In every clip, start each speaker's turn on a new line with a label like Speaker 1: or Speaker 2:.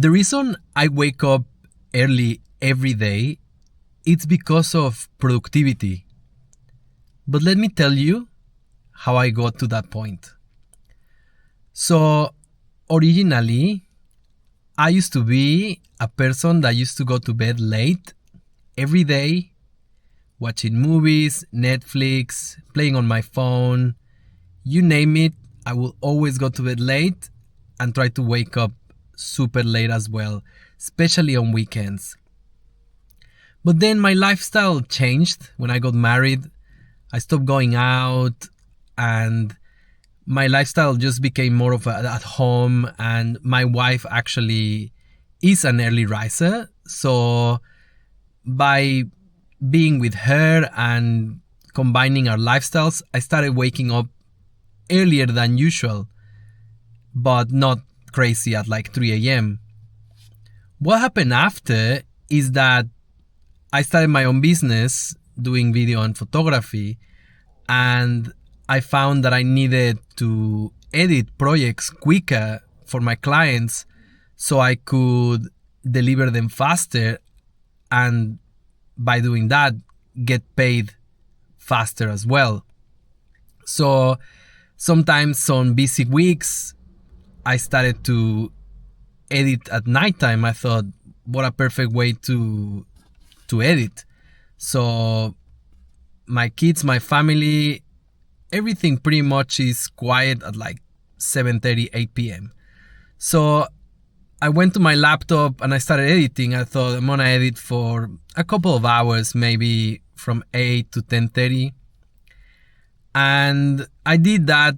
Speaker 1: The reason I wake up early every day, it's because of productivity. But let me tell you how I got to that point. So, originally, I used to be a person that used to go to bed late every day, watching movies, Netflix, playing on my phone, you name it. I will always go to bed late and try to wake up super late as well, especially on weekends. But then my lifestyle changed when I got married. I stopped going out and my lifestyle just became more of at home, and my wife actually is an early riser. So by being with her and combining our lifestyles, I started waking up earlier than usual, but not crazy at like 3 a.m. What happened after is that I started my own business doing video and photography, and I found that I needed to edit projects quicker for my clients so I could deliver them faster, and by doing that, get paid faster as well. So sometimes on busy weeks, I started to edit at nighttime. I thought, what a perfect way to edit. So my kids, my family, everything pretty much is quiet at like 7:30, 8 p.m. So I went to my laptop and I started editing. I thought I'm gonna edit for a couple of hours, maybe from 8 to 10:30. And I did that,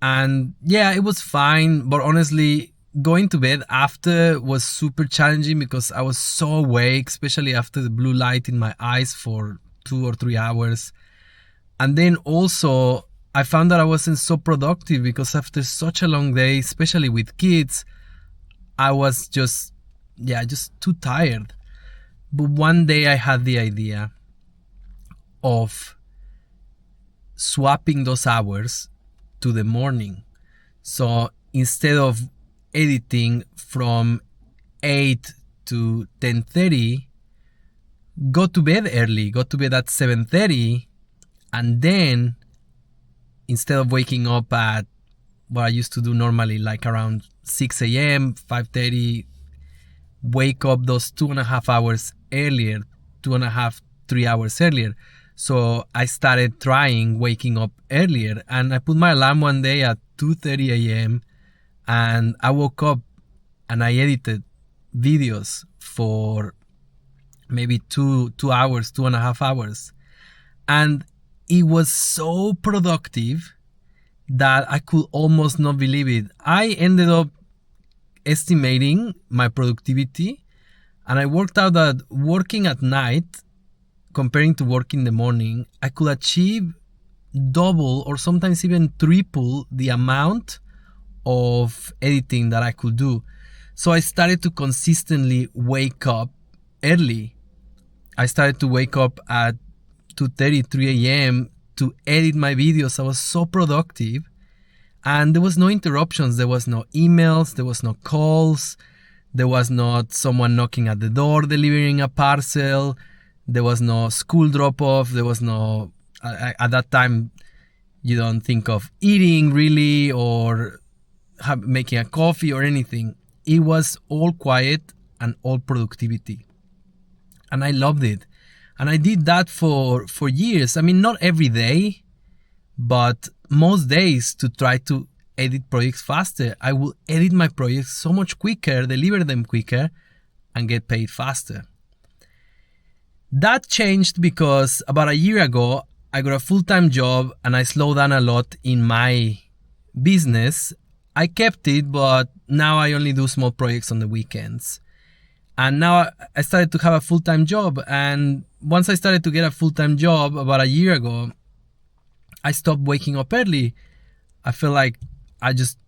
Speaker 1: and yeah, it was fine. But honestly, going to bed after was super challenging because I was so awake, especially after the blue light in my eyes for 2 or 3 hours. And then also, I found that I wasn't so productive because after such a long day, especially with kids, I was just too tired. But one day I had the idea of swapping those hours to the morning. So instead of editing from 8 to 10:30, go to bed early, go to bed at 7:30, and then instead of waking up at what I used to do normally, like around 6 a.m., 5:30, wake up those 2.5 hours earlier, 2.5, 3 hours earlier. So I started trying waking up earlier, and I put my alarm one day at 2:30 a.m. and I woke up and I edited videos for maybe 2 hours, 2.5 hours. And it was so productive that I could almost not believe it. I ended up estimating my productivity, and I worked out that working at night comparing to work in the morning, I could achieve double or sometimes even triple the amount of editing that I could do. So I started to consistently wake up early. I started to wake up at 2:30, 3 a.m. to edit my videos. I was so productive, and there was no interruptions. There was no emails, there was no calls, there was not someone knocking at the door delivering a parcel, there was no school drop-off, there was no, at that time, you don't think of eating really or making a coffee or anything. It was all quiet and all productivity. And I loved it. And I did that for years. I mean, not every day, but most days to try to edit projects faster. I will edit my projects so much quicker, deliver them quicker, and get paid faster. That changed because about a year ago, I got a full-time job and I slowed down a lot in my business. I kept it, but now I only do small projects on the weekends. And now I started to have a full-time job. And once I started to get a full-time job about a year ago, I stopped waking up early. I feel like I just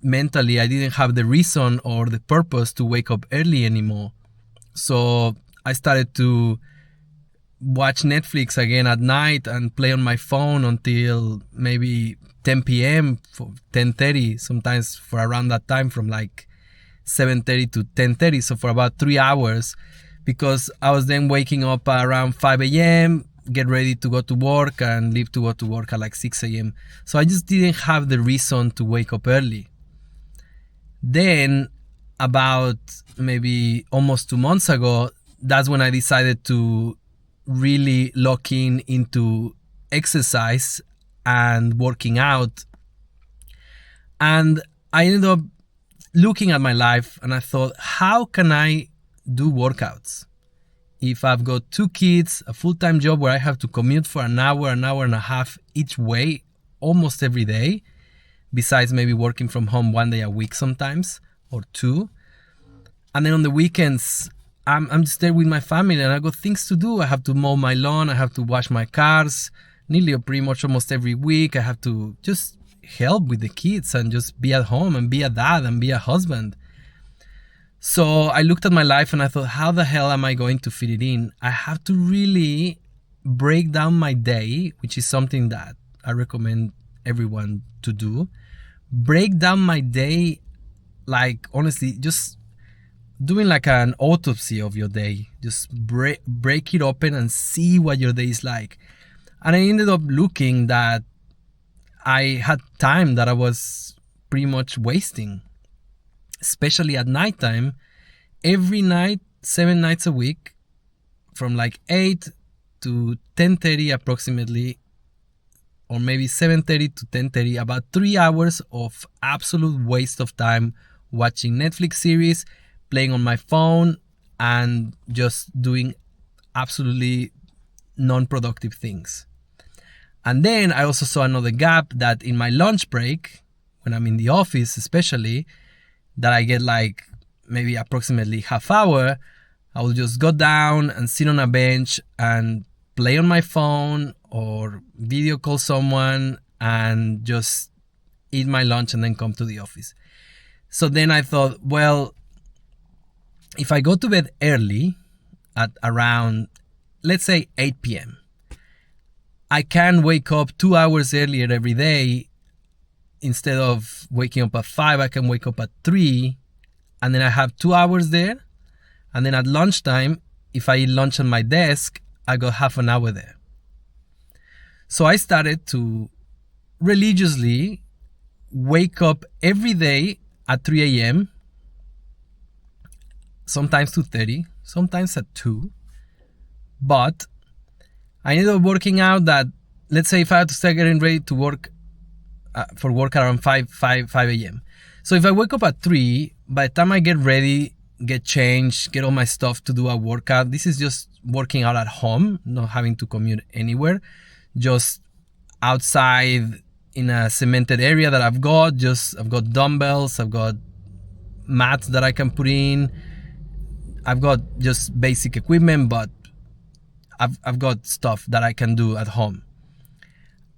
Speaker 1: mentally, I didn't have the reason or the purpose to wake up early anymore. So I started to watch Netflix again at night and play on my phone until maybe 10 p.m. for 10:30, sometimes for around that time from like 7:30 to 10:30, so for about 3 hours, because I was then waking up around 5 a.m., get ready to go to work and leave to go to work at like 6 a.m. So I just didn't have the reason to wake up early. Then about maybe almost 2 months ago, that's when I decided to really lock in into exercise and working out. And I ended up looking at my life and I thought, how can I do workouts? If I've got 2 kids, a full-time job where I have to commute for an hour and a half each way almost every day, besides maybe working from home 1 day a week sometimes, or 2. And then on the weekends, I'm just there with my family and I got things to do. I have to mow my lawn, I have to wash my cars, nearly or pretty much almost every week. I have to just help with the kids and just be at home and be a dad and be a husband. So I looked at my life and I thought, how the hell am I going to fit it in? I have to really break down my day, which is something that I recommend everyone to do. Break down my day, like honestly, just doing like an autopsy of your day. Just break it open and see what your day is like. And I ended up looking that I had time that I was pretty much wasting, especially at nighttime. Every night, 7 nights a week, from like 8 to 10:30 approximately, or maybe 7:30 to 10:30, about 3 hours of absolute waste of time watching Netflix series, playing on my phone, and just doing absolutely non-productive things. And then I also saw another gap that in my lunch break, when I'm in the office especially, that I get like maybe approximately half hour, I will just go down and sit on a bench and play on my phone or video call someone and just eat my lunch and then come to the office. So then I thought, well, if I go to bed early at around, let's say 8 p.m., I can wake up 2 hours earlier every day. Instead of waking up at 5, I can wake up at 3, and then I have 2 hours there. And then at lunchtime, if I eat lunch on my desk, I got half an hour there. So I started to religiously wake up every day at 3 a.m., sometimes 2:30, sometimes at 2. But I ended up working out that, let's say if I had to start getting ready to work for work around 5 a.m. So if I wake up at 3, by the time I get ready, get changed, get all my stuff to do a workout, this is just working out at home, not having to commute anywhere, just outside in a cemented area that I've got dumbbells, I've got mats that I can put in, I've got just basic equipment, but I've got stuff that I can do at home.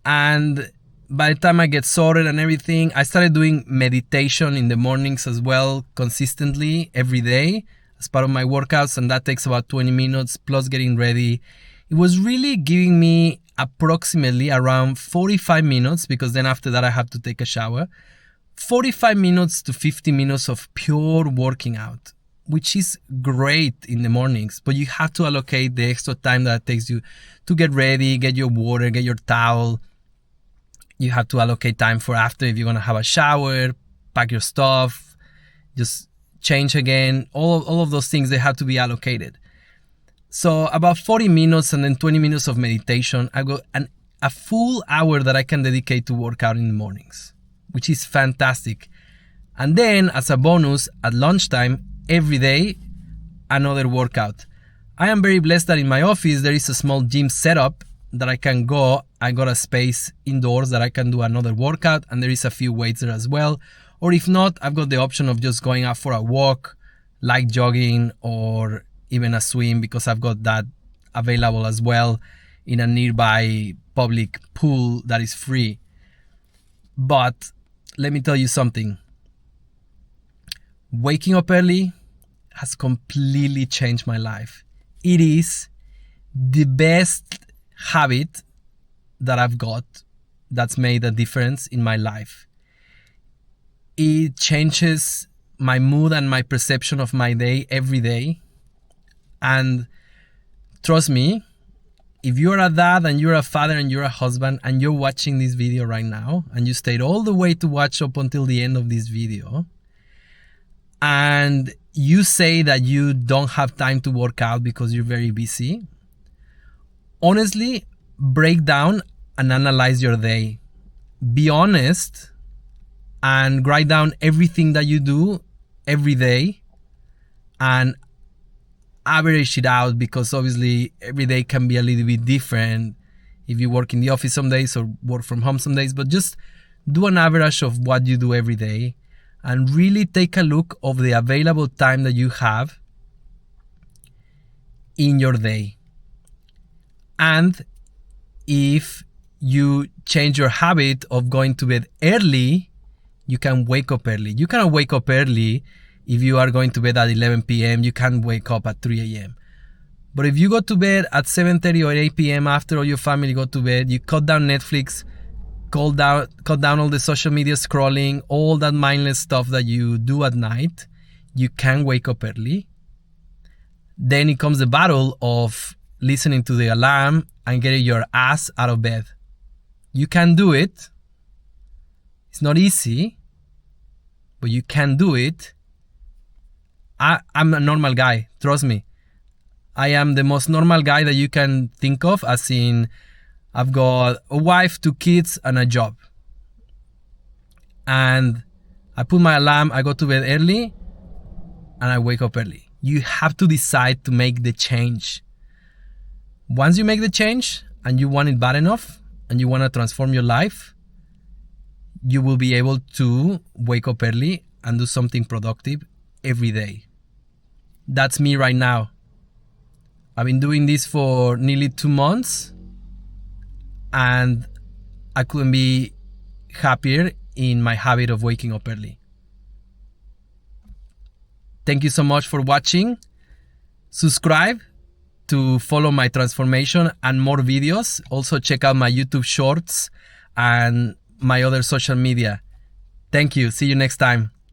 Speaker 1: And by the time I get sorted and everything, I started doing meditation in the mornings as well, consistently every day as part of my workouts, and that takes about 20 minutes plus getting ready. It was really giving me approximately around 45 minutes, because then after that I have to take a shower, 45 minutes to 50 minutes of pure working out, which is great in the mornings, but you have to allocate the extra time that it takes you to get ready, get your water, get your towel. You have to allocate time for after, if you're going to have a shower, pack your stuff, just change again. All of those things, they have to be allocated. So about 40 minutes and then 20 minutes of meditation. I got a full hour that I can dedicate to work out in the mornings, which is fantastic. And then as a bonus, at lunchtime, every day, another workout. I am very blessed that in my office there is a small gym setup that I can go. I got a space indoors that I can do another workout, and there is a few weights there as well. Or if not, I've got the option of just going out for a walk, like jogging, or even a swim, because I've got that available as well in a nearby public pool that is free. But let me tell you something. Waking up early has completely changed my life. It is the best habit that I've got that's made a difference in my life. It changes my mood and my perception of my day every day. And trust me, if you're a dad and you're a father and you're a husband and you're watching this video right now and you stayed all the way to watch up until the end of this video, and you say that you don't have time to work out because you're very busy, honestly, break down and analyze your day. Be honest and write down everything that you do every day and average it out, because obviously every day can be a little bit different if you work in the office some days or work from home some days. But just do an average of what you do every day and really take a look of the available time that you have in your day. And if you change your habit of going to bed early, you can wake up early. You cannot wake up early if you are going to bed at 11 p.m. You can't wake up at 3 a.m. But if you go to bed at 7:30 or 8 p.m. after all your family go to bed, you cut down Netflix, cut down all the social media scrolling, all that mindless stuff that you do at night, you can wake up early. Then it comes the battle of listening to the alarm and getting your ass out of bed. You can do it. It's not easy, but you can do it. I'm a normal guy, trust me. I am the most normal guy that you can think of, as in I've got a wife, 2 kids, and a job. And I put my alarm, I go to bed early, and I wake up early. You have to decide to make the change. Once you make the change, and you want it bad enough, and you want to transform your life, you will be able to wake up early and do something productive every day. That's me right now. I've been doing this for nearly 2 months, and I couldn't be happier in my habit of waking up early. Thank you so much for watching. Subscribe to follow my transformation and more videos. Also check out my YouTube shorts and my other social media. Thank you. See you next time.